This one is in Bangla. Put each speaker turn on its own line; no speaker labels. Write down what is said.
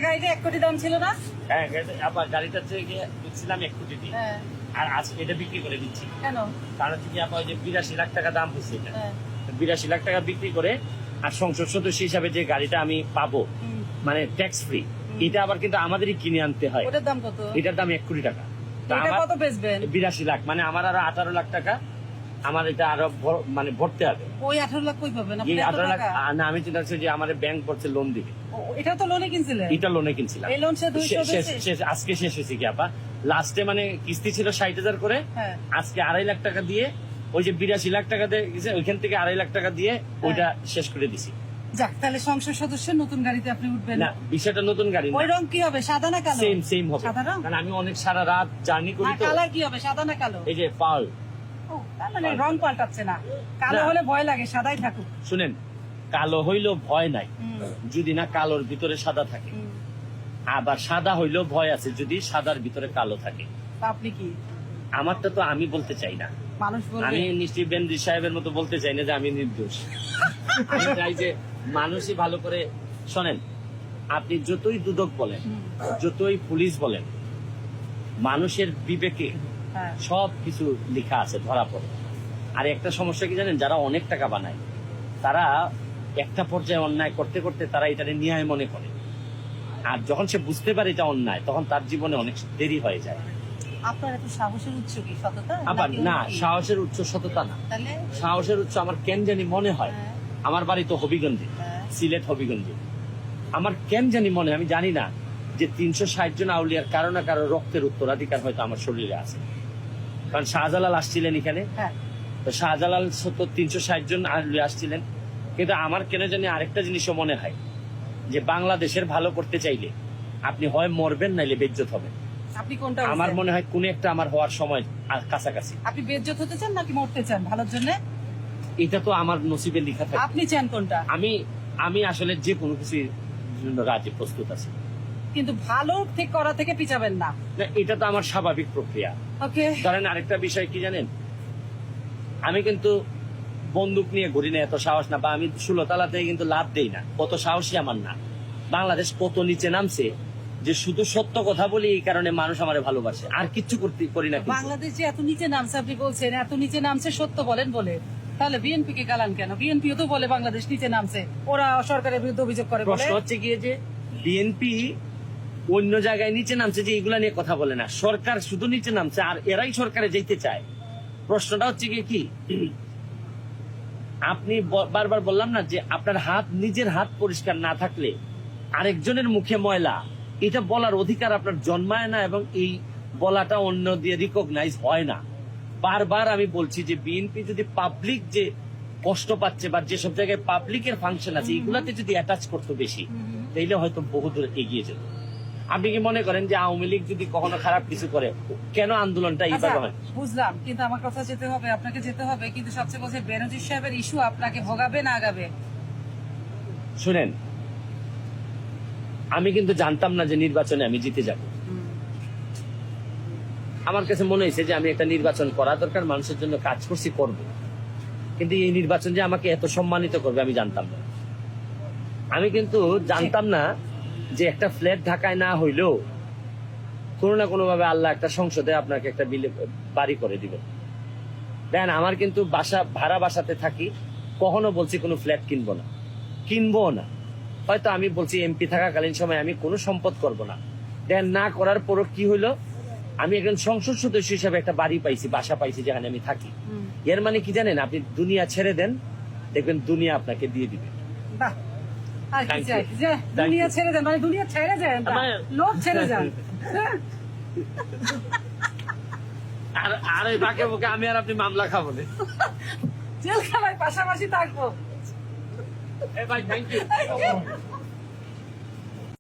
গাড়িটা 1 কোটি দাম ছিল না?
হ্যাঁ, আবার গাড়িটা দিচ্ছিলাম 1 কোটি দিয়ে।
হ্যাঁ।
আর আজকে এটা বিক্রি করে দিচ্ছি।
কেন?
কারণ হচ্ছে কি আপা, ওই যে 82 লাখ টাকা দাম হচ্ছে এটা।
হ্যাঁ।
82 লাখ টাকা বিক্রি করে আর সংসদ সদস্য হিসাবে যে গাড়িটা আমি পাবো, মানে ট্যাক্স ফ্রি, এটা আবার কিন্তু আমাদেরই কিনে আনতে হয়।
ওটার দাম কত?
এটার দাম 1 কোটি টাকা।
এটা কত বেচবেন?
82 লাখ, মানে আমার আরো 18 লাখ টাকা আমার এটা আরো
মানে
ভরতে হবে।
ওই 18 লাখ কই পাবেন আপনি?
এই
এত
18 লাখ
টাকা?
না, আমি চিন্তা করছি যে আমার ব্যাংক করছে লোন দিবে।
এটা তো লোনে কিনছিলেন?
এটা লোনে কিনছিলাম।
এই লোন সে 200
আজকে শেষ হয়েছে কি আপা, লাস্টে মানে কিস্তি ছিল 60,000 করে,
হ্যাঁ।
আজকে 2.5 লাখ টাকা দিয়ে ওই যে 82 লাখ টাকা দিয়ে ওইখান থেকে 2.5 লাখ টাকা দিয়ে ওইটা শেষ করে দিছি।
যাক, তাহলে সংসদ সদস্যের নতুন গাড়িতে আপনি উঠবেন
না, বিষয়টা নতুন গাড়ি না,
ওই রং কি হবে, সাদা না কালো?
সেম হবে।
সাদা রং?
কারণ আমি অনেক সারা রাত জার্নি করি
আর
তো।
কালার কি হবে, সাদা না কালো?
এই যে পাল,
ও, তার মানে রং পাল্টাচ্ছে না। কালো হলে ভয় লাগে, সাদাই থাকুক।
শুনেন, কালো হইলেও ভয় নাই যদি না কালোর ভিতরে সাদা থাকে, আবার সাদা হইলেও ভয় আছে যদি সাদার ভিতরে কালো থাকে।
তা আপনি কি?
আমারটা তো আমি বলতে চাই না,
মানুষ বলবে।
আমি নিশ্চয়ই বেনজির সাহেবের মতো বলতে চাই না যে আমি নির্দোষ। আমি চাই যে মানুষই ভালো করে শোনেন। আপনি যতই দুদক বলেন, যতই পুলিশ বলেন, মানুষের বিবেকে
হ্যাঁ।
সব কিছু লেখা আছে, ধরা পড়ে। আর একটা সমস্যা কি জানেন, যারা অনেক টাকা বানায় তারা একটা পর্যায়ে অন্যায় করতে করতে তারা এটা ন্যায় মনে করে, আর যখন সে বুঝতে পারে এটা অন্যায় তখন তার জীবনে অনেক দেরি হয়ে যায়।
আপনার এত সাহসের উৎস কি, সততা?
আবার
নাকি
না,
অন্য কি?
সাহসের উৎস সততা না,
তাহলে?
সাহসের উৎস আমার কেন জানি মনে হয়,
হ্যাঁ।
আমার বাড়ি তো হবিগঞ্জে,
হ্যাঁ।
সিলেট হবিগঞ্জে। আমার কেন জানি মনে হয়, আমি জানি না, যে 360 জন আউলিয়ার কারো না কারো রক্তের উত্তরাধিকার হয়তো আমার শরীরে আছে। কারণ শাহজালাল আসছিলেন এখানে,
হ্যাঁ।
তো শাহজালাল তো 360 জন আউলিয়া আসছিলেন। কিন্তু আমার কেন জানি আরেকটা জিনিসও মনে হয়, যে বাংলাদেশের ভালো করতে চাইলে আপনি হয় মরবেন নাইলে বেজ্জত হবেন।
আপনি কোনটা?
আমার মনে হয় কোন একটা আমার হওয়ার সময় কাছাকাছি।
আপনি বেজ্জত হতে চান নাকি মরতে চান ভালোর জন্য?
এটা তো আমার নসিবে লেখা থাকে।
আপনি চান কোনটা?
আমি আসলে যে কোনো কিছুর জন্য রাজি প্রস্তুত আছি,
কিন্তু ভালো ঠিক করা থেকে পিছাবেন না।
না, এটা তো আমার স্বাভাবিক প্রক্রিয়া।
ওকে।
ধরেন আরেকটা বিষয় কি জানেন, আমি কিন্তু বন্দুক নিয়ে ঘুরি না, এত সাহস না, বা আমি 16 তলা থেকে কিন্তু লাভ দেই না, কত সাহসী আমার না। বাংলাদেশ কত নিচে নামছে যে শুধু সত্য কথা বলি, এই কারণে মানুষ আমারে ভালোবাসে, আর কিচ্ছু করি না।
বাংলাদেশ যে এত নিচে নামছে, আপনি বলছেন এত নিচে নামছে সত্য বলেন বলে, তাহলে বিএনপি কে গালান কেন? বিএনপিও তো বলে বাংলাদেশ নিচে নামছে, ওরা সরকারের বিরুদ্ধে অভিযোগ করে বলে।
প্রশ্ন হচ্ছে গিয়ে যে বিএনপি অন্য জায়গায় নিচে নামছে যে এগুলা নিয়ে কথা বলে না, সরকার শুধু নিচে নামছে আর এরাই সরকারে যেতে চায়। প্রশ্নটা হচ্ছে গিয়ে কি, আপনি বারবার বললাম না যে আপনার নিজের হাত পরিষ্কার না থাকলে আরেকজনের মুখে ময়লা, এটা বলার অধিকার আপনার জন্মায় না, এবং এই বলাটা অন্য দিয়ে রিকগনাইজ হয় না। বারবার আমি বলছি যে বিএনপি যদি পাবলিক যে কষ্ট পাচ্ছে বা যেসব জায়গায় পাবলিকের ফাংশন আছে এগুলাতে যদি অ্যাটাচ করতো বেশি, তাইলে হয়তো বহুদূর এগিয়ে যেত। আপনি কি মনে করেন যে আওয়ামী লীগ যদি কখনো খারাপ কিছু করে, কেন আন্দোলনটা এইভাবে হয়?
বুঝলাম, কিন্তু আমার কথা যেতে হবে, আপনাকে যেতে হবে, কিন্তু সবচেয়ে বলছে বেনজির সাহেবের ইস্যু আপনাকে ভোগাবে না আগাবে?
শুনেন, আমি কিন্তু জানতাম না যে নির্বাচনে আমি জিতে যাব। আমার কাছে মনে হয়েছে যে আমি একটা নির্বাচন করা দরকার, মানুষের জন্য কাজ করছি, করব। কিন্তু এই নির্বাচন যে আমাকে এত সম্মানিত করবে আমি জানতাম না। আমি কিন্তু জানতাম না যে একটা ফ্ল্যাট ঢাকায় না হইলেও কোনো না কোনো ভাবে আল্লাহ একটা সংসদে আপনাকে একটা বাড়ি করে দিবে। দেখেন, আমার কিন্তু ভাড়া বাসাতে থাকি, কখনো বলছি কোনো ফ্ল্যাট কিনবো না। হয়তো আমি বলছি এমপি থাকাকালীন সময় আমি কোনো সম্পদ করব না। দেখেন, না করার পরও কি হইলো, আমি একজন সংসদ সদস্য হিসাবে একটা বাড়ি পাইছি, বাসা পাইছি যেখানে আমি থাকি। এর মানে কি জানেন, আপনি দুনিয়া ছেড়ে দেন, দেখবেন দুনিয়া আপনাকে দিয়ে দিবে।
বাহ, আর কি চাই? যে দুনিয়া ছেড়ে দেন, মানে দুনিয়া ছেড়ে যান, লোক ছেড়ে যান।
আর এই বাকে বুকে আমি আর আপনি মামলা খাবো না,
জেলখানায় পাশাপাশি থাকবো।
ভাই থ্যাংক ইউ।